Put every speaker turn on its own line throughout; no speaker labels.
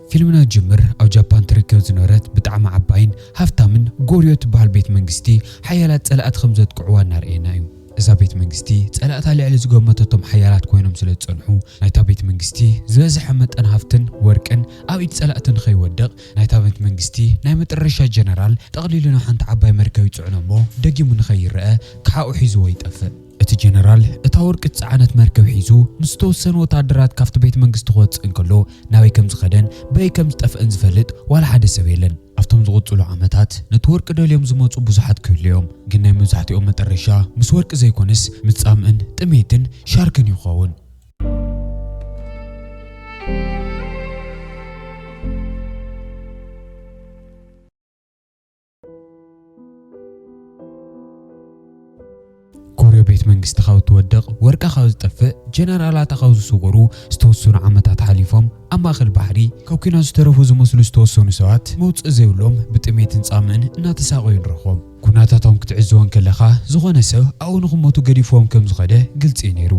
فيلمنا جمر أو جابان تركب زنورت بتعم عباين هفتا من غوريوت بهالبيت منجستي حيالات سلقات خمزة قعوان نارئينا إذا بيت منجستي سألت على على زقومتهم حيالات كوينهم سلت صنحو نايتا بيت منجستي زوز حمد أن هفتن وركن أو إيد سألت خي ودق نايتا بيت منجستي نايمت الرشا جنرال تقليلنا حنت عباي مركوي تصعنمو دقي من خير رأى كحاو حيزو يتأفق እቲ ጀነራል እታ ወርቂ ጽዓነት መርከብ ሒዙ ምስ ተወሰኑ ወታደራት ካፍቲ ቤት መንግስቲ ክወጽእ እንከሎ ናበይ ከም ዝኸደን በይ ከም ዝጠፍአን ዝፈልጥ ዋላ ሓደ ሰብ የለን ኣብቶም ዝቕጽሉ ዓመታት ነቲ ወርቂ ደልዮም ዝመጹ ብዙሓት ክህልዮም ግን ናይ መብዛሕትኦም መጨረሻ ምስ ወርቂ ዘይኮንስ ምጻምእን ጥሜትን ሻርክን ይኸውን ቤት መንግስት ካው ተወደቕ ወርቃ ካው ዝጠፍእ ጀነራላት ካው ዝስውሩ ዝተወሰኑ ዓመታት ሓሊፎም ኣብ ማእኸል ባሕሪ ካብ ኩናት ዝተረፉ ዝመስሉ ዝተወሰኑ ሰባት መውፅእ ዘይብሎም ብጥሜትን ጻምእን እናተሳቀዩ ንረኽቦም ኩናታቶም ክትዕዘቦን ከለኻ ዝኾነ ሰብ ኣብኡ ንኽሞቱ ገዲፎም ከም ዝኸደ ግልጽ እዩ ነይሩ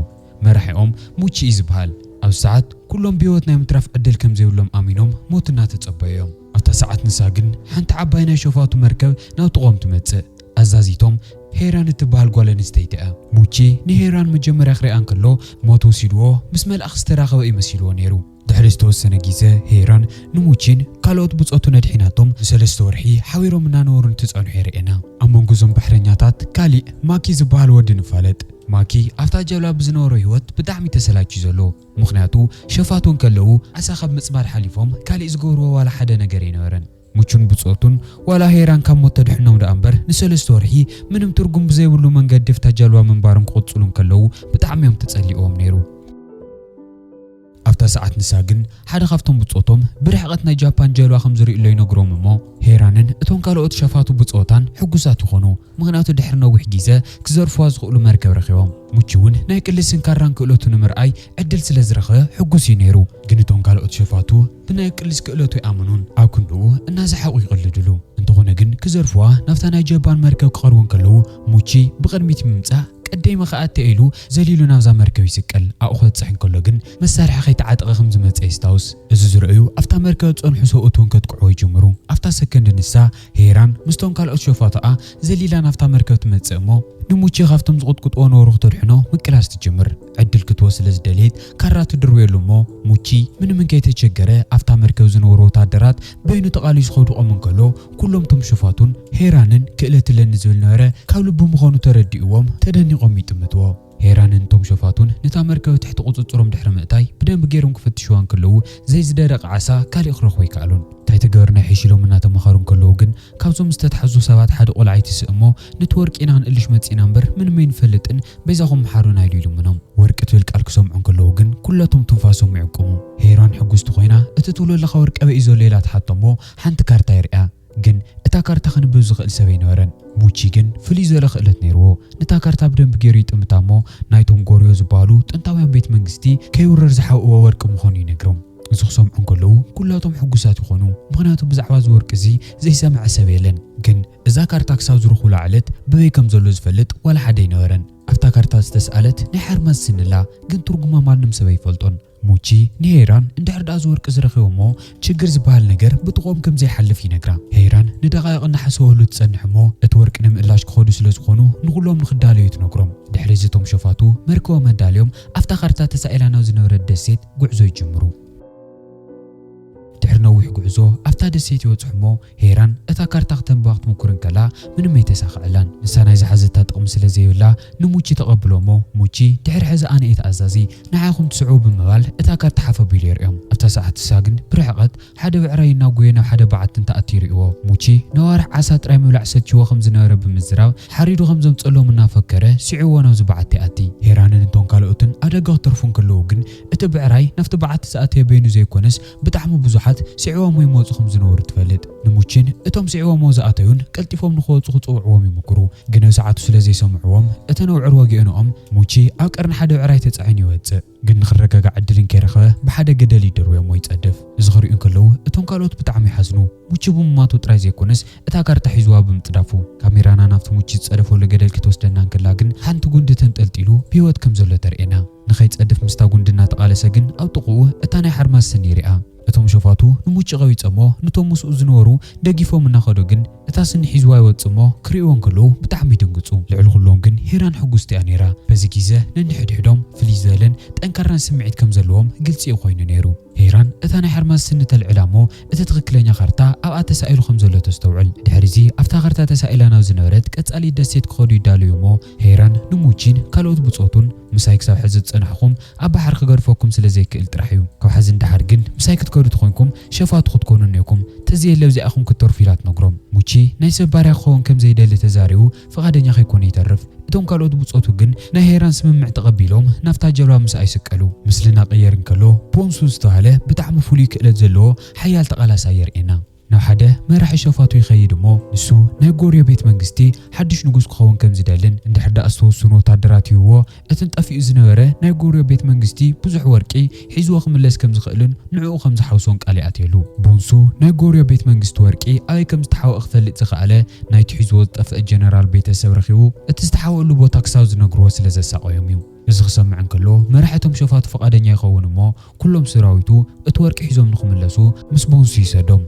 መራሒኦም ሙቺ ይዝበሃል ኣብ ሰዓት ኩሎም ብሂወት ናይ ምትራፍ ዕድል ከም ዘይብሎም ኣሚኖም ሞት እናተጸበዮም ኣብታ ሰዓት ንሳ ግን ሓንቲ ዓባይ ናይ ሸፋቱ መርከብ ናብጥቖም ትመጽእ ኣዛዚቶም ሄራን እትባል ጓል ኣንስተይቲ እያ ሙቺ ንሄራን መጀመርያ ክሪኣን ከሎ ሞት ወሲድዎ ምስ መልኣኽ ዝተራኸበ ይመስልዎ ነይሩ ድሕሪ ዝተወሰነ ግዜ ሄራን ንሙቺን ካልኦት ብጾቱ ነድሒናቶም ንሰለስተ ወርሒ ሓቢሮም እናነበሩ እንትጸንሑ የርእየና ኣብ መንጎ እዞም ባሕረኛታት ካሊእ ማኪ ዝበሃል ወዲ ንፋለጥ ማኪ ኣብታ ጀብላ ብዝነበሮ ህይወት ብጣዕሚ ተሰላቺ ዘሎ ምክንያቱ ሸፋቱን ከለዉ ዓሳ ካብ ምጽባር ሓሊፎም ካሊእ ዝገብርዎ ዋላ ሓደ ነገር ኣይነበረን ሙቹን ብጾቱን ዋላ ሄራን ካብ ሞት ተድሕኖም ደኣምበር ንሰለስተ ወርሒ ምንም ትርጉም ብዘይብሉ መንገዲ ፍታ ጀልባ ምንባሮም ክቕጽሉን ከለዉ ብጣዕሚ እዮም ተጸሊኦም ነይሩ ኣብታ ሰዓት ንሳ ግን ሓደ ካብቶም ብጾቶም ብርሕቐት ናይ ጃፓን ጀልባ ከም ዝርእዩ ይነግሮም እሞ ሄራንን እቶም ካልኦት ሸፋቱ ብጾታን ሕጉሳት ይኾኑ ምክንያቱ ድሕሪ ነዊሕ ግዜ ክዘርፍዋ ዝኽእሉ መርከብ ረኺቦም ሙቺ እውን ናይ ቅልስን ካራን ክእለቱ ንምርኣይ ዕድል ስለ ዝረኸበ ሕጉስ እዩ ነይሩ ግን እቶም ካልኦት ሸፋቱ ብናይ ቅልስ ክእለቱ ይኣምኑን ኣብ ክንድኡ እናዝሓቑ ይቕልድሉ እንተኾነ ግን ክዘርፍዋ ናብታ ናይ ጃፓን መርከብ ክቐርቡ ከለዉ ሙቺ ብቕድሚት ምምጻእ ቀደይ መኻኣት ተኢሉ ዘሊሉ ናብዛ መርከብ ይስቀል ኣብኡ ክበጽሕ ከሎ ግን መሳርሒ ከይተዓጠቐ ከም ዝመጸ ይስታውስ እዚ ዝረአዩ ኣብታ መርከብ ጸንሑ ሰብኡትን ከጥቅዑ ይጅምሩ ኣብታ ሰከንድ ንሳ ሄራን ምስቶም ካልኦት ሸፋትኣ ዘሊላ ናብታ መርከብ ትመጽእ እሞ ንሙቺ ካብቶም ዝቕጥቅጥዎ ነበሩ ክተድሕኖ ምቅላስ ትጅምር ዕድል ክትወስለ ዝደልየት ካራ ትድርብየሉ እሞ ሙቺ ምንም ከይተቸገረ ኣብታ መርከብ ዝነበሩ ወታደራት በይኑ ተቓሊሱ ክወድቖም እንከሎ ኩሎም ቶም ሸፋቱን ሄራንን ክእለትለኒ ዝብል ነበረ ካብ ልቡ ምዃኑ ተረዲእዎም ተደኒቖም ይጥምትዎ ሄራንን ቶም ሸፋቱን ነታ መርከብ ትሕቲ ቁፅጽሮም ድሕሪ ምእታይ ብደንብ ገይሮም ክፈትሽዋን ከለዉ ዘይዝደረቐ ዓሳ ካሊእ ክረኽቡ ይከኣሉን እንታይ ተገበርና ሒሽሎም እናተመኻሩን ከለዉ ግን ካብዞም ዝተታሕዙ ሰባት ሓደ ቆልዓይ ትስእሞ ነቲ ወርቂ ኢና ክንእልሽ መፂና እምበር ምንም ኣይንፈልጥን በይዛኹም መሓሩና ኢሉ ኢሉምኖም ወርቂ ትብል ቃል ክሰምዑን ከለዉ ግን ኩላቶም ትንፋሶም ይዕቅሙ ሄራን ሕጉስቲ ኮይና እቲ ትብሎ ዘለኻ ወርቂ በይ ዘሎ ኢላ ትሓቶሞ ሓንቲ ካርታ ይርያ ግን እታ ካርታ ክንብብ ዝኽእል ሰብ ኣይነበረን ሙቺ ግን ፍልይ ዝበለ ክእለት ነይርዎ ነታ ካርታ ብደንብ ገይሩ ይጥምታ እሞ ናይቶም ጎርዮ ዝበሃሉ ጥንታውያን ቤት መንግስቲ ከይውረር ዝሓውእዎ ወርቂ ምዃኑ ይነግሮም እዚ ክሰምዑን ከለዉ ኩላቶም ሕጉሳት ይኾኑ ምክንያቱ ብዛዕባ እዚ ወርቂ እዚ ዘይሰምዐ ሰብ የለን ግን እዛ ካርታ ክሳብ ዝረኽብሉ ዓለት በበይ ከም ዘሎ ዝፈልጥ ዋላ ሓደ ኣይነበረን ኣብታ ካርታ ዝተሰኣለት ናይ ሓርማዝ ስንላ ግን ትርጉማ ማንም ሰብ ኣይፈልጦን ሙቺ ንሄራን እንድሕር ዳኣ ዝወርቂ ዝረኺቦ እሞ ችግር ዝበሃል ነገር ብጥቖም ከም ዘይሓልፍ ይነግራ ሄራን ንደቓይቕ እናሓሰበሉ ትጸንሕ እሞ እቲ ወርቂ ንምእላሽ ክኸዱ ስለ ዝኾኑ ንኹሎም ንኽዳለዩ ትነግሮም ድሕሪ እዚ እቶም ሸፋቱ መርከቦም ኣዳልዮም ኣብታ ካርታ ተሳኢላ ናብ ዝነበረት ደሴት ጉዕዞ ይጅምሩ ድሕሪ ነዊሕ ጉዕዞ ኣብታ ደሴት ይወጽሑ እሞ ሄራን እታ ካርታ ክተንብባ ክትምኩርን ከላ ምንም ኣይተሳኽዐላን ንሳ ናይ ዝሓዘታ ጥቕሚ ስለ ዘይብላ ንሙቺ ተቐብሎ እሞ ሙቺ ድሕሪ ሕዚ ኣነ እየ ተኣዛዚ ንዓይኹም ትስዕቡ ብምባል እታ ካርታ ሓፈቢሉ የርእዮም ኣብታ ሰዓት ንሳ ግን ብርሕቐት ሓደ ብዕራይ እናጎየ ናብ ሓደ በዓትን ተኣትዩ ይርእይዎ ሙቺ ነዋርሕ ዓሳ ጥራይ ምብላዕ ሰትይዎ ከም ዝነበረ ብምዝራብ ሓሪዱ ከም ዘምፀሎም እናፈከረ ስዒዎ ናብዚ በዓቲ ኣቲ ሄራንን እቶም ካልኦትን ኣደጋ ክተርፉን ከለዉ ግን እቲ ብዕራይ ናብቲ በዓቲ ዝኣተየ በይኑ ዘይኮነስ ብጣዕሚ ብዙሓት ስዒዎም ይመፁ ከም ዝነበሩ ትፈልጥ ንሙቺን እቶም ስዒዎም ዝኣተዩን ቀልጢፎም ንኽወፁ ክፅውዕዎም ይምክሩ ግን ኣብ ሰዓቱ ስለ ዘይሰምዕዎም እተን ኣውዕር ወጊአንኦም ሙቺ ኣብ ቀርኒ ሓደ ብዕራይ ተፃዒኑ ይወፅእ ግን ንኽረጋጋዕ ዕድልን ከይረኸበ ብሓደ ገደል ይድርብዮም ወይ ይፀድፍ እዚ ክሪኡን ከለዉ እቶም ካልኦት ብጣዕሚ ይሓዝኑ ሙቺ ብምማቱ ጥራይ ዘይኮነስ እታ ካርታ ሒዝዋ ብምጥዳፉ ካሜራና ናብቲ ሙቺ ዝፀደፈሉ ገደል ክትወስደና እንከላ ግን ሓንቲ ጉንዲ ተንጠልጢሉ ብሂወት ከም ዘሎ ተርእየና ንኸይፀድፍ ምስታ ጉንዲ እናተቓለሰ ግን ኣብ ጥቕኡ እታ ናይ ሓርማዝ ስኒ ይርኣ እቶም ሸፋቱ ንሙጭ ቀዊጸሞ ነቶም ምስኡ ዝነበሩ ደጊፎም እናኸዱ ግን እታ ስኒ ሒዝዋ ይወጽሞ ክሪእዎን ከለዉ ብጣዕሚ ይድንግጹ ልዕሊ ኩሎም ግን ሄራን ሕጉስቲ እያ ነይራ በዚ ግዜ ነንሕድሕዶም ፍልይ ዝበለን ጠንካራን ስምዒት ከም ዘለዎም ግልጺ ኮይኑ ነይሩ ሄራን እታ ናይ ሓርማዝ ስኒ ተልዕላ እሞ እቲ ትኽክለኛ ካርታ ኣብኣ ተሳኢሉ ከም ዘሎ ተስተውዕል ድሕሪዚ ኣብታ ካርታ ተሳኢላ ናብ ዝነበረት ቀጻሊ ደሴት ክኸዱ ይዳለዩ እሞ ሄራን ንሙቺን ካልኦት ብጾቱን ምሳይ ክሳብ ሕዚ ዝጸናሕኹም ኣብ ባሕሪ ክገድፈኩም ስለ ዘይክእል ጥራሕ እዩ ካብ ሕዚ እንዳሓር ግን ምሳይ ክትከዱ ትኾንኩም ሸፋቱ ክትኮኑ ነይኩም ተዝየለ ብዚኣኹም ክትተርፉ ኢላ ትነግሮም ሙቺ ናይ ሰብ ባርያ ክኸውን ከም ዘይደሊ ተዛሪቡ ፈቓደኛ ከይኮነ ይተርፍ እቶም ካልኦት ብጾቱ ግን ናይ ሄራን ስምምዕ ተቐቢሎም ናፍታ ጀልባ ምስኣ ይስቀሉ ምስልና ቀየር እንከሎ ቦንሱ ዝተባሃለ ብጣዕሚ ፍሉይ ክእለት ዘለዎ ሓያል ተቓላሳይ የርኤና ናብ ሓደ መራሒ ሸፋቱ ይኸይድ እሞ ንሱ ናይ ጎርዮ ቤት መንግስቲ ሓድሽ ንጉስ ክኸውን ከም ዝደልን እንድሕር ዳኣ ዝተወሰኑ ወታደራት ይህብዎ እትን ጠፊኡ ዝነበረ ናይ ጎርዮ ቤት መንግስቲ ብዙሕ ወርቂ ሒዝዎ ክምለስ ከም ዝኽእልን ንዕኡ ከም ዝሓውሶን ቃል ይኣትየሉ ቦንሱ ናይ ጎርዮ ቤት መንግስቲ ወርቂ ኣበይ ከም ዝተሓወቐ ክፈልጥ ዝኸኣለ ናይቲ ሒዝዎ ዝጠፍአ ጀነራል ቤተሰብ ረኺቡ እቲ ዝተሓወሉ ቦታ ክሳብ ዝነግርዎ ስለ ዘሳቐዮም እዩ እዚ ክሰምዕ እንከሎ መራሕቶም ሸፋቱ ፈቓደኛ ይኸውን እሞ ኩሎም ሰራዊቱ እቲ ወርቂ ሒዞም ንኽምለሱ ምስ ቦንሱ ይሰዶም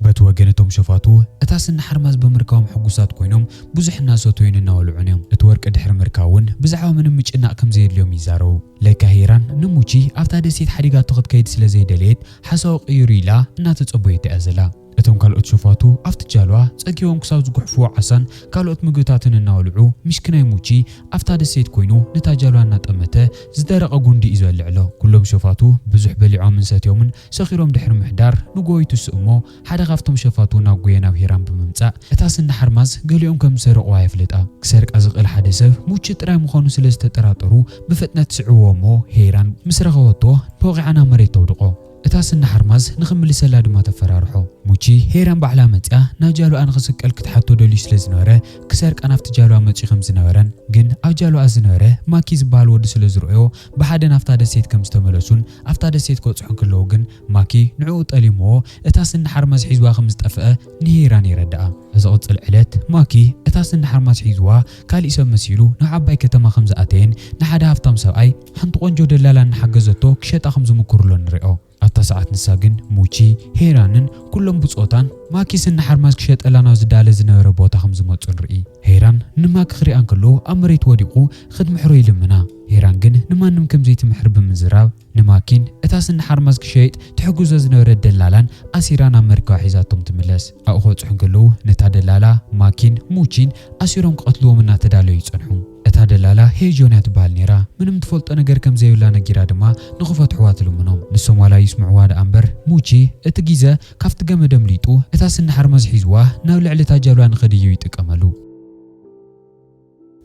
በቲ ወገነቶም ሸፋቱ እታ ስኒ ሓርማዝ ብምርካቦም ሕጉሳት ኮይኖም ብዙሕ እናሰተዩን እናበልዑን እዮም እቲ ወርቂ ድሕሪ ምርካውን ብዛዕባ ምንም ምጭናቕ ከም ዘየድልዮም ይዛረቡ ለካ ሄራን ንሙቺ ኣብታ ደሴት ሓዲጋቶ ክትከይድ ስለ ዘይደለየት ሓሳቡ ቀይሩ ኢላ እናተጸበየት እያ ዘላ እቶም ካልኦት ሸፋቱ ኣብቲ ጃልባ ጸጊቦም ክሳብ ዝጉሕፍዎ ዓሳን ካልኦት ምግብታትን እናበልዑ ምሽክናይ ሙቺ ኣብታ ደሴት ኮይኑ ነታ ጃልባ እናጠመተ ዝደረቐ ጉንዲ እዩ ዝበልዕሎ ኩሎም ሸፋቱ ብዙሕ በሊዖምን ሰትዮምን ሰኺሮም ድሕሪ ምሕዳር ንጎይቱ ስእሞ ሓደ ካብቶም ሸፋቱ ናብ ጉየ ናብ ሄራን ብምምጻእ እታ ስኒ ሓርማዝ ገሊኦም ከም ዝሰርቕዋ የፍልጣ ክሰርቃ ዝኽእል ሓደ ሰብ ሙቺ ጥራይ ምዃኑ ስለ ዝተጠራጠሩ ብፍጥነት ስዕብዎ እሞ ሄራን ምስ ረኸበቶ በቂዓ ናብ መሬት ተውድቆ እታ ስኒ ሓርማዝ ንኽምልሰላ ድማ ተፈራርሖ ሙቺ ሄራን ባዕላ መጽያ ናብ ጃልባ ንኽስቀል ክትሓቶ ደልዩ ስለ ዝነበረ ክሰርቃ ናብቲ ጃልባ መጺኡ ከም ዝነበረን ግን ኣብ ጃልባ ዝነበረ ማኪ ዝበሃል ወዲ ስለ ዝረአዮ ብሓደ ናፍታ ደሴት ከም ዝተመለሱን ኣብታ ደሴት ክበጽሑ ከለዉ ግን ማኪ ንዕኡ ጠሊምዎ እታ ስኒ ሓርማዝ ሒዝዋ ከም ዝጠፍአ ንሄራን ይረዳኣ እዚ ቅጽል ዕለት ማኪ እታ ስኒ ሓርማዝ ሒዝዋ ካሊእ ሰብ መሲሉ ናብ ዓባይ ከተማ ከም ዝኣተየን ንሓደ ሃብታም ሰብኣይ ሓንቲ ቆንጆ ደላላ እናሓገዘቶ ክሸጣ ከም ዝምክርሎ ንሪኦ ኣብታ ሰዓት ንሳ ግን ሙቺ ሄራንን ኩሎም ብጾታን ማኪ ስኒ ሓርማዝ ክሸጠላ ናብ ዝዳለ ዝነበረ ቦታ ከም ዝመጹ ንርኢ ሄራን ንማኪ ክሪኣ እንከሎ ኣብ መሬት ወዲቑ ክድምሕሮ ይልምና ሄራን ግን ንማንም ከም ዘይትምሕር ብምዝራብ ንማኪን እታ ስኒ ሓርማዝ ክሸይጥ ትሕግዞ ዝነበረ ደላላን ኣሲራ ናብ መርከባ ሒዛቶም ትምለስ ኣብኡ ክበጽሑ እንከለዉ ነታ ደላላ ማኪን ሙቺን ኣሲሮም ክቐትልዎም እናተዳለዩ ይጸንሑ እታ ደላላ ሄጆንያ ትበሃል ነይራ ምንም ትፈልጦ ነገር ከም ዘይብላ ነጊራ ድማ ንኽፈትሕዋ ትልምኖም ንሶም ዋላ ይስምዕዋ ደኣ እምበር ሙቺ እቲ ግዜ ካብቲ ገመድ ኣምሊጡ እታ ስኒ ሓርማዝ ሒዝዋ ናብ ልዕሊ እታ ጃልባ ንኽድዩ ይጥቀመሉ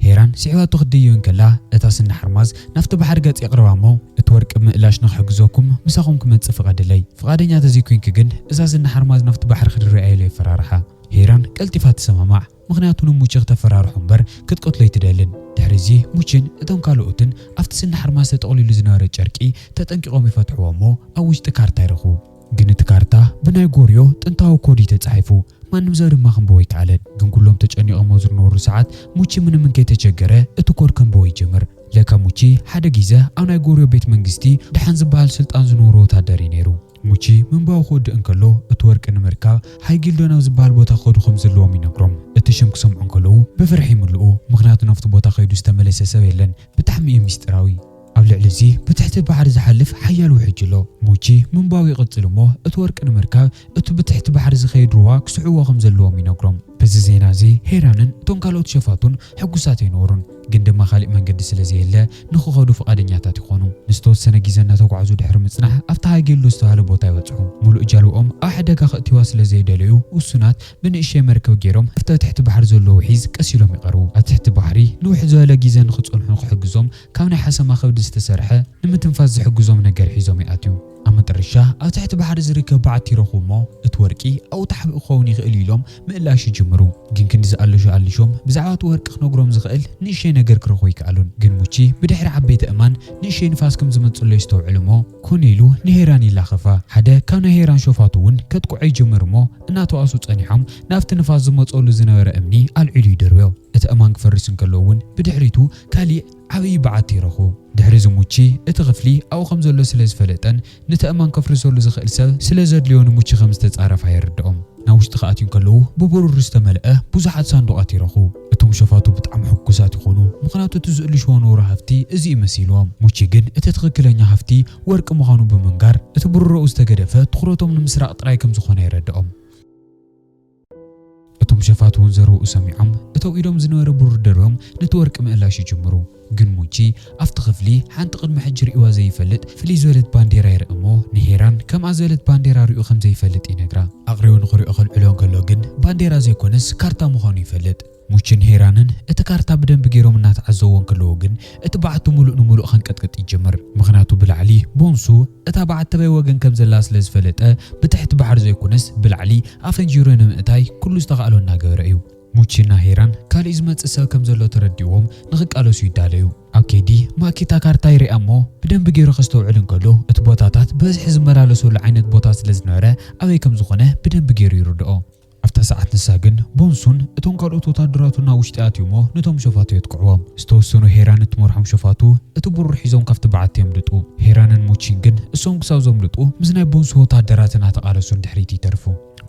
ሄራን ስዕባቱ ክድዩ እንከላ እታ ስኒ ሓርማዝ ናፍቲ ባሕሪ ገጽ የቕርባ እሞ እቲ ወርቂ ምእላሽ ንኽሕግዘኩም ምሳኹም ክመጽእ ፍቐድለይ ፍቓደኛ ተዘይኮንክ ግን እዛ ስኒ ሓርማዝ ናፍቲ ባሕሪ ክድርያ ኢሉ ይፈራርሓ ሄራን ቀልጢፋ ትሰማማዕ ምክንያቱ ንሙቺ ክተፈራርሑ እምበር ክትቀትሎ ይትደልን ድሕሪዚ ሙቺን እቶም ካልኦትን ኣብቲ ስኒ ሓርማዝ ተጠቕሊሉ ዝነበረ ጨርቂ ተጠንቂቖም ይፈትሕዎ እሞ ኣብ ውሽጢ ካርታ ይረኽቡ ግን እቲ ካርታ ብናይ ጎርዮ ጥንታዊ ኮድ ተጻሒፉ ማንም ዘው ድማ ክንበወ ይከኣለን ግን ኩሎም ተጨኒቖሞ ዝነበሩ ሰዓት ሙቺ ምንም እንከይተቸገረ እቲ ኮድ ክንበወ ይጅምር ለካ ሙቺ ሓደ ግዜ ኣብ ናይ ጎርዮ ቤት መንግስቲ ድሓን ዝበሃል ስልጣን ዝነበሩ ወታደር ነይሩ ሙቺ ምንባው ክወድእ እንከሎ እቲ ወርቂ ንምርካብ ሃይጊልዶ ናብ ዝበሃል ቦታ ክኸዱ ከም ዘለዎም ይነግሮም እቲ ሽም ክሰምዑ እንከለዉ ብፍርሒ ይምልኡ ምክንያቱ ናብቲ ቦታ ከይዱ ዝተመለሰ ሰብ የለን ብጣዕሚ እዩ ምስጢራዊ ኣብ ልዕሊ እዚ ብትሕቲ ባሕሪ ዝሓልፍ ሓያል ውሕጅ ኣሎ ሙቺ ምንባው ይቕጽል እሞ እቲ ወርቂ ንምርካብ እቲ ብትሕቲ ባሕሪ ዝኸይድ ሩባ ክስዕብዎ ከም ዘለዎም ይነግሮም በዚ ዜና እዚ ሄራንን እቶም ካልኦት ሸፋቱን ሕጉሳት ይነብሩን ግን ድማ ካሊእ መንገዲ ስለ ዘየለ ንኽኸዱ ፈቓደኛታት ይኾኑ ንዝተወሰነ ግዜ እናተጓዓዙ ድሕሪ ምጽናሕ ኣብቲ ሃይጌሎ ዝተባሃለ ቦታ ይበጽሑ ሙሉእ ጃልብኦም ኣብ ሓደጋ ከእትዋ ስለ ዘይደለዩ ውሱናት ብንእሽተይ መርከብ ገይሮም ኣብቲ ትሕቲ ባሕሪ ዘሎ ውሒዝ ቀስ ኢሎም ይቐርቡ ኣብ ትሕቲ ባሕሪ ንውሕ ዝበለ ግዜ ንኽጸንሑ ክሕግዞም ካብ ናይ ሓሰማ ከብዲ ዝተሰርሐ ንምትንፋስ ዝሕግዞም ነገር ሒዞም ይኣትዩ ኣብ መጨረሻ ኣብ ትሕቲ ባሕሪ ዝርከብ በዓቲ ይረኽቡ እሞ እቲ ወርቂ ኣብኡ ተሓቢኡ ክኸውን ይኽእል ኢሎም ምእላሽ ይጅምሩ ግን ክንዲ ዝኣልሹ ኣልሾም ብዛዕባ እቲ ወርቂ ክነግሮም ዝኽእል ንእሽተይ ነገር ክረኽቡ ይከኣሉን ግን ሙቺ ብድሕሪ ዓበይቲ እማን ንእሽተይ ንፋስ ከም ዝመጽሎ ይስተውዕል እሞ ኮነ ኢሉ ንሄራን ይላኸፋ ሓደ ካብ كان هيران شوفاتون كتقعي جمرمو እናተዋሱ ጸኒሖም ናፍቲ ንፋስ ዝመጸሉ ዝነበረ እምኒ አልዒሉ ይደርብዮ እቲ እማን ክፈርስን ከለውን ብድሕሪቱ ካሊእ ዓብይ በዓቲ ይረኹ ድሕሪ ዝሙቺ እቲ ክፍሊ ኣብኡ ከም ዘሎ ስለ ዝፈለጠን ነቲ እማን ከፍርሰሉ ዝኽእል ሰብ ስለ ዘድልዮ ንሙቺ ከም ዝተጻረፈ ይርድኦም ናብ ውሽጢ ከኣትዩ ከለዉ ብብሩር ዝተመልአ ብዙሓት ሳንዱቓት ይረኹ እቶም ሸፋቱ ብጣዕሚ ሕጉሳት ይኾኑ ምክንያቱ እቲ ዝእልሽዎ ነበሩ ሃፍቲ እዚ ይመሲልዎም ሙቺ ግን እቲ ትክክለኛ ሃፍቲ ወርቂ ምዃኑ ብምንጋር እቲ ብሩርኡ ዝተገደፈ ትኩረቶም ንምስራቅ ጥራይ ከም ዝኾነ ይረድኦም እቶም ሸፋቱን ዘረው ሰሚዖም እተው ኢዶም ዝነበረ ብሩር ደርቦም ነቲ ወርቂ ምእላሽ ይጅምሩ ግን ሙቺ ኣብቲ ክፍሊ ሓንቲ ቅድሚ ሕጂ ሪእዋ ዘይፈልጥ ፍልይ ዝበለት ባንዴራ ይርእሞ ንሄራን ከምኣ ዝበለት ባንዴራ ሪኡ ከም ዘይፈልጥ ይነግራ ኣቕሪቡ ንኽሪኦ ከልዕልዮ ከሎ ግን ባንዴራ ዘይኮነስ ካርታ ምዃኑ ይፈልጥ ሙቺን ሄራንን እቲ ካርታ ብደንብ ገይሮም እናተዓዘብዎን ከለዎ ግን እቲ በዓቱ ሙሉእ ንሙሉእ ከንቀጥቀጥ ይጅምር ምክንያቱ ብላዕሊ ቦንሱ እታ በዓተበይ ወገን ከም ዘላ ስለ ዝፈለጠ ብትሕቲ ባሕር ዘይኮነስ ብላዕሊ ኣፈንጂሩ ንምእታይ ኩሉ ዝተኻእሎ እናገበረ እዩ ሙቺና ሄራን ካልእ ዝመጽእ ሰብ ከም ዘሎ ተረዲዎም ንኽቃለሱ ይዳለዩ ኣብ ከይዲ ማኪታ ካርታ ይርአ እሞ ብደንብ ገይሩ ከስተውዕል እንከሎ እቲ ቦታታት በዝሒ ዝመላለሰሉ ዓይነት ቦታ ስለ ዝነበረ ኣበይ ከም ዝኾነ ብደንብ ገይሩ ይርድኦ ኣብታ ሰዓት ንሳ ግን ቦንሱን እቶም ካልኦት ወታደራቱና ውሽጢ ኣትዩሞ ነቶም ሸፋቱ የጥቅዕዎም ዝተወሰኑ ሄራን እትመርሖም ሸፋቱ እቲ ብሩር ሒዞም ካብቲ በዓቲ የምልጡ ሄራንን ሙቺን ግን እሶም ክሳብ ዘምልጡ ምስ ናይ ቦንሱ ወታደራት እናተቃለሱን ድሕሪት ይተርፉ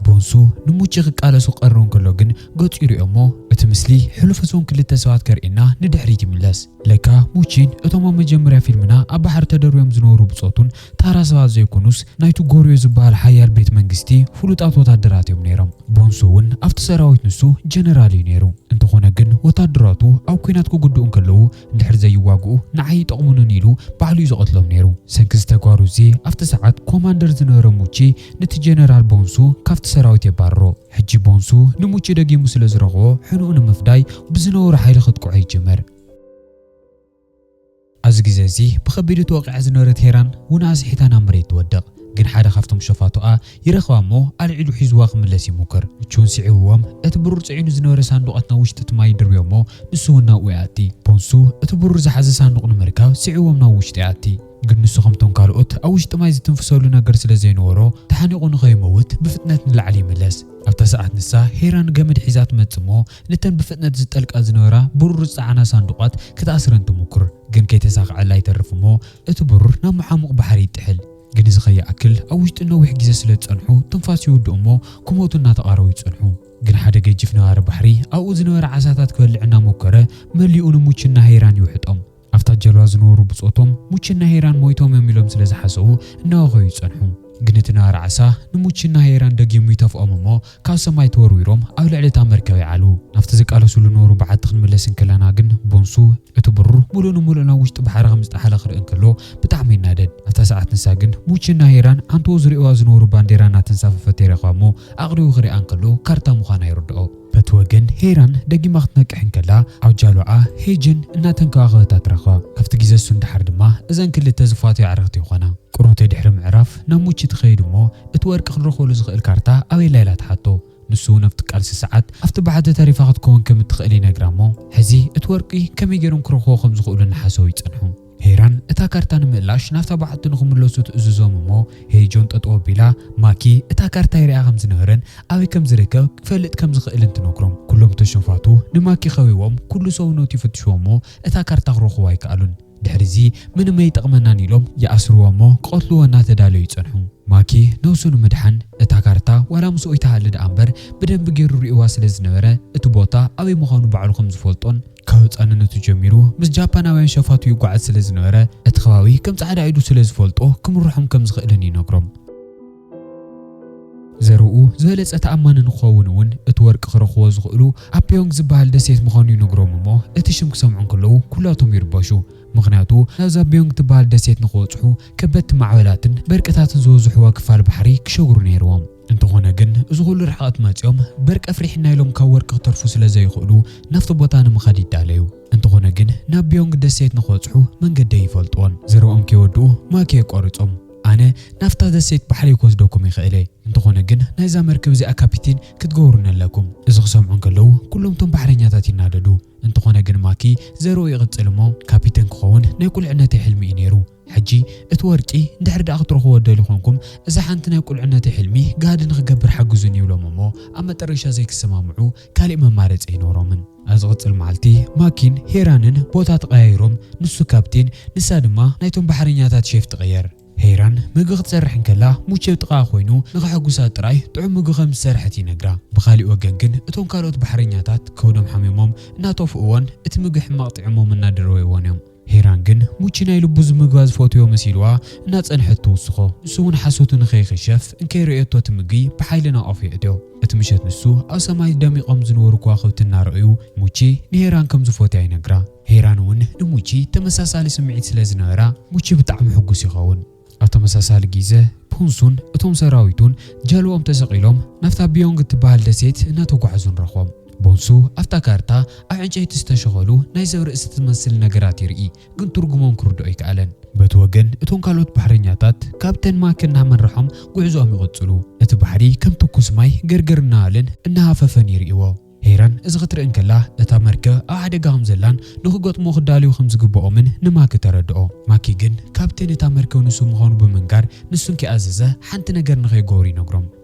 ቦንሱ ንሙቺ ክቃለሱ ቀረውን ከሎ ግን ገጹ ይርኦሞ እቲ ምስሊ ሕሉፍ እዞም ክልተ ሰባት ከርኢና ንድሕሪት ይምለስ ለካ ሙቺን እቶም ኣብ መጀመርያ ፊልምና ኣብ ባሕር ተደርብዮም ዝነበሩ ብጾቱን ታራ ሰባት ዘይኮኑስ ናይቱ ጎርዮ ዝበሃል ሓያል ቤት መንግስቲ ፍሉጣት ወታደራት እዮም ነይሮም ቦንሱ እውን ኣብቲ ሰራዊት ንሱ ጀነራል እዩ ነይሩ እንተኾነ ግን ወታደራቱ ኣብ ኩናት ክጉድኡን ከለዉ እንድሕር ዘይዋግኡ ንዓይ ይጠቕሙንን ኢሉ ባዕሉ እዩ ዘቐትሎም ነይሩ ሰንኪ ዝተጓሩ እዚ ኣብቲ ሰዓት ኮማንደር ዝነበረ ሙቺ ነቲ ጀነራል ቦንሱ ካብቲ ሰራዊት የባርሮ ሕጂ ቦንሱ ንሙቺ ደጊሙ ስለ ዝረኽቦ ሕኑኡ ንምፍዳይ ብዝነበሩ ሓይሊ ክጥቅዖ ይጅመር ኣብዚ ግዜ እዚ ብከቢድ ተወቂዓ ዝነበረት ሄራን እውን ኣስሒታ ናብ መሬት ትወድቕ ግን ሓደ ካብቶም ሸፋቱኣ ይረኽባ እሞ ኣልዒሉ ሒዝዋ ክምለስ ይሙክር ምቹውን ስዒብዎም እቲ ብሩር ጽዒኑ ዝነበረ ሳንዱቓት ናብ ውሽጢ እቲ ማይ ይድርብዮ እሞ ንሱ እውን ናብኡ ይኣቲ ቦንሱ እቲ ብሩር ዝሓዘ ሳንዱቕ ንምርካብ ስዒቦም ናብ ውሽጢ ይኣቲ ግን ንሱ ከምቶም ካልኦት ኣብ ውሽጢ ማይ ዝትንፍሰሉ ነገር ስለ ዘይነበሮ ተሓኒቑ ንኸይመውት ብፍጥነት ንላዕሊ ይምለስ ኣብታ ሰዓት ንሳ ሄራን ገመድ ሒዛ ትመጽእ እሞ ነተን ብፍጥነት ዝጠልቃ ዝነበራ ብሩር ዝፀዓና ሳንዱቓት ክትኣስረን ትሙክር ግን ከይተሳኽዐላ ይተርፍ እሞ እቲ ብሩር ናብ መሓሙቕ ባሕሪ ይጥሕል ግን እዚ ኸይኣክል ኣብ ውሽጢ ነዊሕ ግዜ ስለ ዝጸንሑ ትንፋስ ይውድኡ እሞ ክሞቱ እናተቓረቡ ይጸንሑ ግን ሓደ ገጂፍ ነበረ ባሕሪ ኣብኡ ዝነበረ ዓሳታት ክበልዕ እናሞከረ መሊኡ ንሙቺና ሄራን ይውሕጦም ኣብታ ጀልባ ዝነበሩ ብጾቶም ሙቺና ሄራን ሞይቶም እዮም ኢሎም ስለ ዝሓሰቡ እናወኸዩ ይጸንሑ ግን እቲ ነበረ ዓሳ ንሙቺና ሄራን ደጊሙ ይተፍኦም እሞ ካብ ሰማይ ተወርዊሮም ኣብ ልዕሊ እታ መርከብ ይዓልዉ ናብቲ ዝቃለሱሉ ነበሩ በዓቲ ክንምለስ እንከለና ግን ቦንሱ እቲ ብሩር ሙሉእ ንሙሉእ ናብ ውሽጢ ባሕሪ ከም ዝጠሓለ ክርኢ እንከሎ ብጣዕሚ ይናደድ ኣብታ ሰዓት ንሳ ግን ሙቺና ሄራን ኣንትዎ ዝሪእዋ ዝነበሩ ባንዴራ እናተንሳፈፈት ይረኽባ እሞ ኣቕሪቡ ክሪኣ እንከሎ ካርታ ምዃና ይርድኦ በቲ ወገን ሄራን ደጊማ ክትነቅሕ እንከላ ኣብ ጃልዋኣ ሄጅን እናተንከባኸበታ ትረኽባ ካብቲ ግዜ እሱ እንድሓር ድማ እዘን ክልተ ዝፋትዮ ኣዕርኽቲ ይኾና ቁሩተ ድሕሪ ምዕራፍ ናብ ሙቺ ትኸይድ እሞ እቲ ወርቂ ክንረኽበሉ ዝኽእል ካርታ ኣበይ ላይላ ትሓቶ ንሱ ነፍቲ ቃልሲ ሰዓት ኣብቲ ባሕቲ ተሪፋ ክትከውን ከም እትኽእል ይነግራ እሞ ሕዚ እቲ ወርቂ ከመይ ገይሮም ክረኽቦ ከም ዝኽእሉ እናሓሰቡ ይጸንሑ ሄራን እታ ካርታ ንምእላሽ ናፍታ በዓቲ ንኽምለሱ ትእዝዞም እሞ ሄጆን ጠጠው ኣቢላ ማኪ እታ ካርታ ይርኣ ከም ዝነበረን ኣበይ ከም ዝርከብ ክፈልጥ ከም ዝኽእልን ትነግሮም ኩሎም ተሸፋቱ ንማኪ ኸቢቦም ኩሉ ሰውነቱ ይፍትሽዎ እሞ እታ ካርታ ክረኽቦ ኣይከኣሉን ድሕሪዚ ምንም ኣይጠቕመናን ኢሎም ይኣስርዎ እሞ ክቐትልዎ እናተዳለዩ ይጸንሑ ማኪ ነብሱ ንምድሓን እታ ካርታ ዋላ ምስኡ ይተሃልድ እምበር ብደንቢ ገይሩ ሪእዋ ስለ ዝነበረ እቲ ቦታ ኣበይ ምዃኑ ባዕሉ ከም ዝፈልጦን ካብ ህፃንነቱ ጀሚሩ ምስ ጃፓናውያን ሸፋቱ ይጓዓዝ ስለ ዝነበረ እቲ ከባቢ ከም ጻዕዳ ኢዱ ስለ ዝፈልጦ ክምርሖም ከም ዝኽእልን ይነግሮም ዘርኡ ዝበለጸ ተኣማኒ ንኽኸውን እውን እቲ ወርቂ ክረኽቦ ዝኽእሉ ኣብ ፒዮንግ ዝበሃል ደሴት ምዃኑ ይነግሮም እሞ እቲ ሽም ክሰምዑ ከለዉ ኩላቶም ይርበሹ ምክንያቱ ናብዛ ፒዮንግ ትበሃል ደሴት ንኽበጽሑ ከበድቲ ማዕበላትን በርቅታትን ዝበዝሕዎ ክፋል ባሕሪ ክሸግሩ ነይሮም እንተኾነ ግን እዚ ኩሉ ርሕቐት መጺኦም በርቀ ፍሪሕና ኢሎም ካብ ወርቂ ክተርፉ ስለ ዘይኽእሉ ናብቲ ቦታ ንምኻድ ይዳለዩ እንተኾነ ግን ናብ ፒዮንግ ደሴት ንኽበጽሑ መንገዲ ይፈልጥዎን ዘረኦም ከይወድኡ ማኪ የቆርጾም أنا نافت هذا السيت بحري كوزدوكم يخيلي انتخونا جن نايزا مركب زي أكابيتين كتجورنا لكم إذا خصم كلو كلهم تم بحرين ياتي ناددو انتخونا جن ماكي زيرو يغتسلمو كابيتن كون ناكل عناتي حلمي إنيرو حجي اتوركي ندحر دا اخطرخو ودالي خونكم اذا حنتنا يقول عناتي حلمي قاعد نخبر حجزني ولا ماما اما طريشا زيك السمامعو كالي ممارص اينورومن ازغط المعلتي ماكين هيرانن بوتا تغيرهم نسو كابتن نسا دما نايتهم بحرينياتات شيف تغير هيران مغخ تسرحن كلا موچو تقا خوينو نغحغوسا طراي طعم مغخم سرحتي نغرا بخالي وغنغن اتون كالوت بحرينياتات كودم حميموم ناتوف اوان اتمغح مقطعموم نادروي وونيوم هيران جن موچنا يلبوز مغواز فوتو مسيلوا ناصنحتو وسخو نسون حسوت نخيخ شف انكي رئيتو تمغي بحايلنا افيدو اتمشت نسو او سماي دميقوم زنورو كواخوتنا رأيو موچي نهيران كم زفوتي ينغرا هيران ون نموچي تمساسالي سمعيت سلازنرا موچي بطعم حغوس يخون اتمساسال غيزه بونسون اتوم سراويتون جالوم تسقيلوم نفتا بيونغ تبال دسيت ناتوغعزون رخوم بونسو أفتا كارتا أعنجي تستشغلو نايزو رئيسة تمثل نقرات يرئي قن ترقمون كردو إيكالن بتوغن اتون كالوت بحرينياتات كابتن ما كنا من رحم قعزوهم يغطلو اتبحري كم توكوس ماي غرغر نالن انها ففن يرئيوو هيران إذا غتر إنكلا اتا مركة أعدى قام زلان نخقوط مخداليو خمس قبقو من نماك تردقو ماكي جن كابتن اتا مركة ونسو مخونو بمنقار نسون كي أزازة حانت نقر نخي قوري نقرم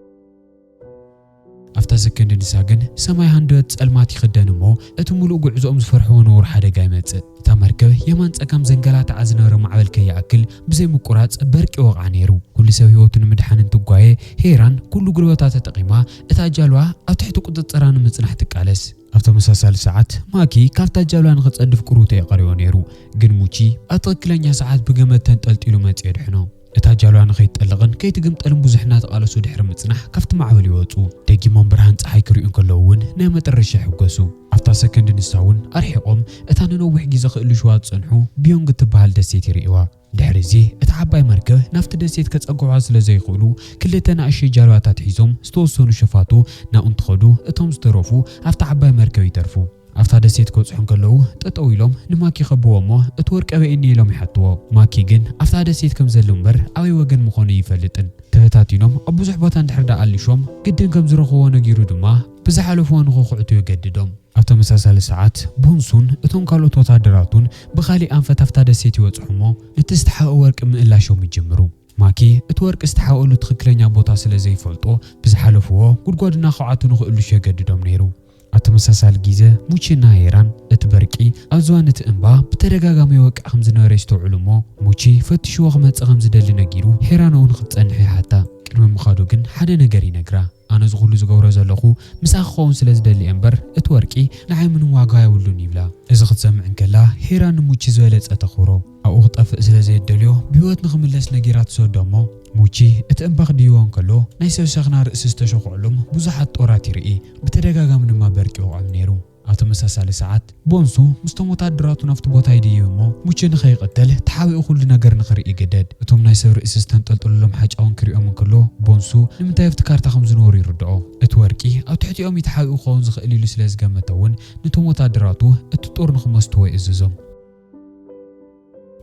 أفتا سكند نساقن سماي هندوت الماتي خدانمو اتمولو قعزوهم زفرحو نور حدا قايمت تا مركب يمان تساقام زنقالات عزنار معبل كي يأكل بزي مقرات بركي وقع نيرو كل سويوتن مدحان تقواي هيران كل قلواتات تقيمة اتا جالوا او تحتو قدت تران متصنحتك علس أفتا مساسال ساعات ماكي كافتا جالوا نغط أدف كروتي قريو نيرو قن موچي أطلق ساعات بقمت تنتقلت إلو مات يدحنو اتا جالوان خيط ألغن كي تقمت ألم بزحنات قالسو دحر متصنح كافت معبل يوطو داقي منبرهان تحاي كريون كلوون نامت الرشح وقاسو أفتا سكند نساون أرحيقوم اتا ننوح جيزا خقلو شوات صنحو بيونغ تبهال دسيتي رئيوا دحرزي اتعباي مركب نافت دسيت كتصقعو عزل زي يقولو كلتنا اشي جالواتات حيزوم ستوصونو شفاتو نا انتخدو اتهم ستروفو افتا عباي مركب يترفو أفتا دسيت كوصحون كلو تطويلهم نماكي خبوامو اتورك أبي إني لهم يحطوه ماكي جن أفتا دسيت كم زلهم بر أوي وجن مخوني يفلتن تهتاتينهم أبو زحباتان دحردا قاليشوم جدن كم زرخوا نجيرو دما بزحلفوان خو يجددهم أفتا مساسال ساعات بونسون اتون كالو توتادراتون بخالي أنفت أفتا دسيت يوصحومو نتستحقوا ورك من إلا شوم يجمرو ماكي اتورك استحقوا تخكلنيا بوتا سلا زي فلطو بزحلفوه غدغدنا خعاتو نخلوش يجددهم نيرو أتمساسال جيزة موچنا هيران اتبركي أزوان اتنبا بترقاقامي وقع خمزنا ريستو علمو موچي فتشو وغمت غمز دل نجيرو هيرانو نخط انحي حتى كلمة مخادو جن حدا نجاري نجرا أنا زغلو زغورة زلخو مساخوون سلاز دلي انبر اتوركي نعي من واقعي ولو نيبلا إذا خد سمع انكلا هيران موچي زوالت اتخورو أو اخط أفق سلازي الدليو بيوت نخملس نجيرات سودامو موچي اتنباق ديوان كلو نايسو ساقنا رئيس استشوق علم بوزحات طوراتي رئي بترقاقام نما بركي وقعم نيرو أتمساسال ساعات بونسو مستموتات دراتو نفط بوتاي ديومو موچي نخي قتل تحاوي كل نجر نخري جدد اتوم نايسو رئيس استنطلطلو لهم حاج اون كريو من كلو بونسو نمتاي افتكارتا خمز نور يردعو اتوركي او تحتيهم يتحاوي خون زخيلي لسلاز قامتون نتوموتات دراتو اتطور نخمستو يززم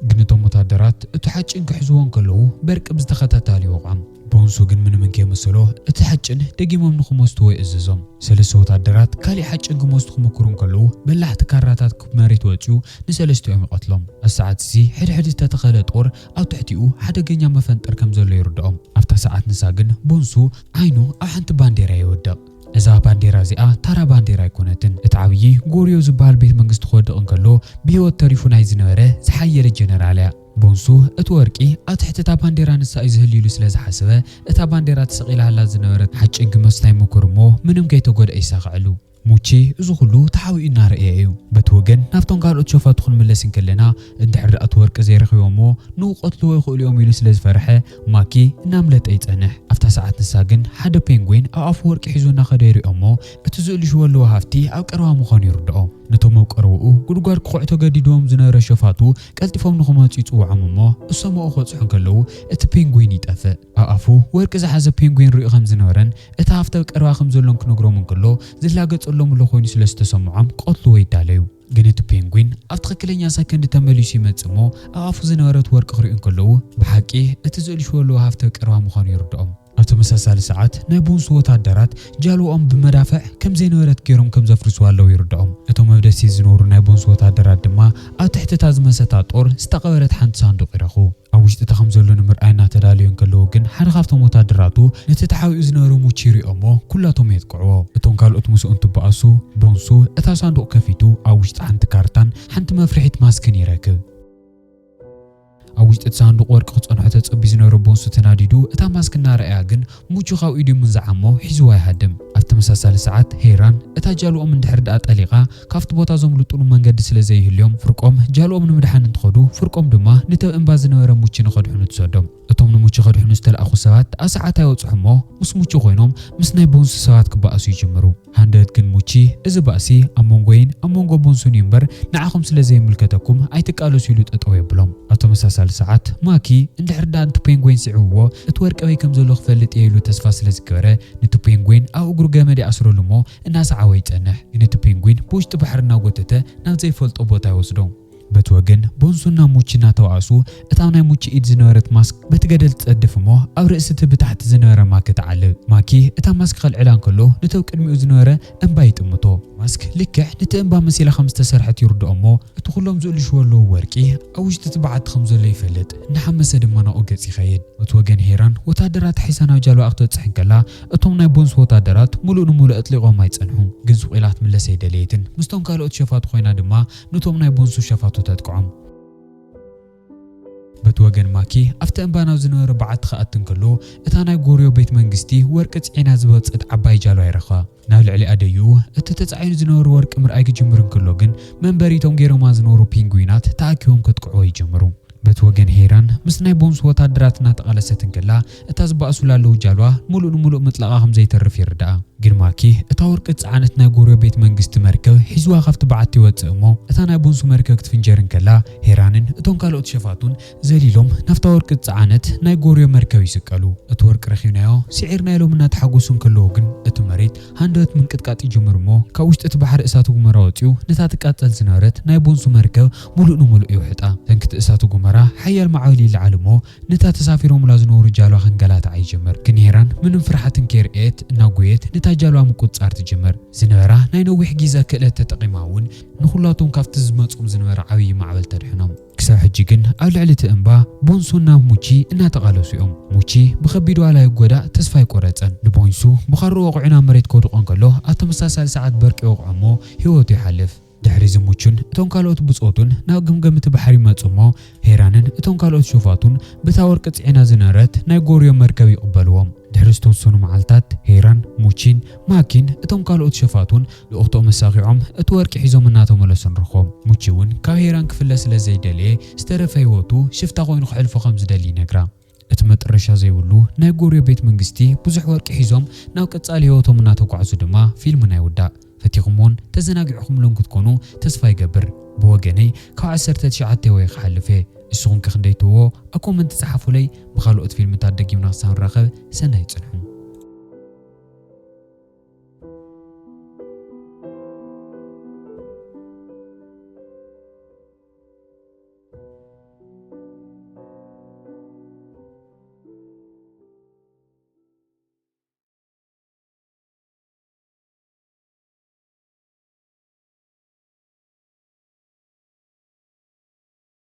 جنتهم متادرات اتحاجن كحزوان كلو برك بزتخاتاتالي وقعم بونسو جن من كي مسلو اتحاجن دقيمهم نخمستو يززم سلسو تادرات كالي حاجن كمستو مكرون كلو بلحت كاراتات كماريت واتشو نسلستو يوم قتلهم الساعات زي حد تتخلت اور او تحتيو حدا جنيا مفنتر كمزلو يردعم افتا ساعات نساقن بونسو عينو او حنت بانديرا يودق إذا بانديرا زيقا ترى بانديرا يكونتن اتعوي غوريو زبال بيت منغست خودقن كلو بيوت تاريفو نايز نوره زحير الجنراليا بونسو اتوركي اتحت تا بانديرا نسا يزهليلو سلاز حسبه اتا بانديرا تسقيلها لا زنوره حج انكمستاي مكرمو منم كيتو غد ايساقعلو موچي ازو كلو تحاوي إنا رأيو بتوغن نافتون قالو تشوفات خل ملسين كلنا اندحر اتورك زي رخيومو نو قتلو يخول يوم يلو سلاز فرحة ماكي ناملت ايتانح افتا ساعات نساقن حدا بينغوين او افورك حيزونا خديري امو اتزولي شوالو هافتي او قروا مخون يردعو نتومو قروؤو قدقار كوعتو قديدوهم زنار شفاتو قلتفهم نخمات يتوو عممو اسمو اخوصحن كلو ات بينغوين يتأفق اقافو ورك زحازة بينغوين رؤي خمز نورن اتهافتا قروا خمزولون كنقرو من كلو زلاقت اللهم اللو خويني سلسة سمعام قتلو ويداليو جنت بينغوين أفتخكلين ياسكن تمليسي متسمو أعرف زنورة ورق خريئن كله بحكي اتزولي شو اللي هفتك أروح مخان يردهم أتمساسال ساعات نبون صوت عدرات جالوهم بمدافع كم زينورة كيرهم كم زفرسوا اللو يردهم أتو مبدسي زنور نبون صوت عدرات دما أو تحت تازمسات أور استقبلت حنت صندوق يرخو أوجد تخمزلو نمر أين تداليون كلو جن حد خافتم متعدراتو نتتحاول إزنورو مشيري أمو كلاتهم يتقعوا أتون قالوا أتمسوا أنتو بقاسو بونسو أتا صندوق كفيتو أوجد حنت كارتان حنت مفرحت ماسكن يركب أوجد صندوق ورق خصن حتى تصبي زنورو بونسو تناديدو أتا ماسكنا رأيا جن موجو خاو إيدي من زعمو حزوا يهدم أفتمساسال ساعات هيران أتا جالو من دحر دقات أليقا كافت بوتا زملطونو منقد سلازيه اليوم فرقهم جالو من مدحان انتخدو فرقهم دما نتو انباز نورا موچي نخدحونو تسودم أتوم نموچي خدحونو ستلأخو سوات أساعتا يوصحمو مس موچو خوينوم مس ناي بونسو سوات كبأسو يجمرو هاندت كن موچي إذا بأسي أمونغو بونسو نيمبر نعاكم سلازيه ملكتكم أيتك آلو سيلوت أتوي بلوم أتمساسال ساعات ماكي اندحر دان تو بينغوين سعوو اتورق أوي كم زلو خفلت يلو تسفا سلازكبره نتو بينغوين أو أقرو جامدي أسرولمو الناس عاويت أنح نتو بينغوين بوشت بحرنا وقتته نازي فلت أبوتا يوصدو بتوجن بونسونا موچنا تواسو اتانا موچي ايد زنورت ماسك بتقدل تصدفمو او رئيسته بتحت زنوره ماك تعلب ماكي اتا ماسك خل اعلان كله نتو قدمي زنوره انبا يطمطو ماسك لكح نت انبا مسيله 5 سرحت يرد امو اتخلهم زول شولو ورقي او وجت تبعت 5 زول يفلت نحمس دمنا اوغص يخيد بتوجن هيران وتادرات حسنا جالو اخته تصحن كلا اتوم ناي بونس وتادرات ملو اطلقوا ما يصنحو ግን ሱቂላት ملس يدليتن مستون ካልኦት شفات خوينا دما نتوم ناي بونسو شفاتو تتقعم بتوجن ماكي أفت أنبانا زنور بعد خاتن كله اتانا غوريو بيت منغستي ورقت عينا زبصت عباي جالو يرخا نال علي اديو اتتصعين زنور ورق مرأي جمرن كله جن منبريتهم غيرو ما زنورو بينغوينات تاكيوم كتقعو يجمرو بتوجن هيران مسناي بونس وتادراتنا تقلستن كلا اتاز باسو لالو جالوا ملو مطلقاهم زي ترف يردا ግን ማኪ እታ ወርቅት ጻነት ናይ ጎሪዮ ቤት መንግስት መርከብ ሒዝዋ ኻፍቲ በዓቲ ወጽእሞ እታ ናይ ቦንሱ መርከብ ክትፍንጀርን ከላ ሄራንን እቶም ካልኦት ሸፋቱን ዘሊሎም ናፍታ ወርቅት ጻነት ናይ ጎሪዮ መርከብ ይስቀሉ እቲ ወርቅ ረኺብናዮ ሲዒር ናይ ሎምና ተሓጎሱን ከለው ግን እቲ መሬት ሃንደት ምንቅጥቃጥ ይጅምርሞ ካብ ውሽጢ እቲ ባሕሪ እሳቱ ጉመራ ወጽኡ ነታ ተቃጠል ዝነበረት ናይ ቦንሱ መርከብ ሙሉእ ይውሕጣ ተንክቲ እሳቱ ጉመራ ሓያል ማዕበል ይልዓልሞ ነታ ተሳፊሮም ላዝነብሩ ጃልዋ ክንገላታ ይጅምር ግን ሄራን ምንም ፍርሓትን ከርኤት እናጎየት جالوا مقصار تجمر زنورا ناي نوح جيزا كلت تقيماون نخلاتهم كافت زمصوم زنورا عوي معبل تدحنهم كسا حجيكن او لعلت انبا بونسونا موچي انا تقالوسيوم موچي بخبيدو على يغودا تسفاي قرصن لبونسو بخرو وقعنا مريت كودقون كلو اتمساسال ساعات برقي وقعمو هيوتو يحلف دحري زموچن اتون كالوت بصوتون نا گمگمت بحري مصمو هيرانن اتون كالوت شوفاتون بتاورق صعينا زنارت ناي غوريو مركب يقبلوهم دحرستون سونو معلتات هيران موچين ماكين اتون كالوت شفاتون لأختو مساقيعهم اتورق حيزوم الناتو ملسن رخوم موچيون كا هيران كفلس لزي دلي استرفي وتو شفتا خوين خلفو 5 دلي نغرا اتمت رشا زيولو ناي غوريو بيت منغستي بزح ورق حيزوم ناو قصال هيوتو مناتو قعزو دما فيلم ناي ودا فتيخمون تزناقعكم لون كتكونو تسفا يقبر بوغني كاو 10 تشعاتي ويخحلفي السخون كخنديتوو اكو من تصحفوا لي بخالوت فيلم تادقيمنا سان راخب سنة يصنحو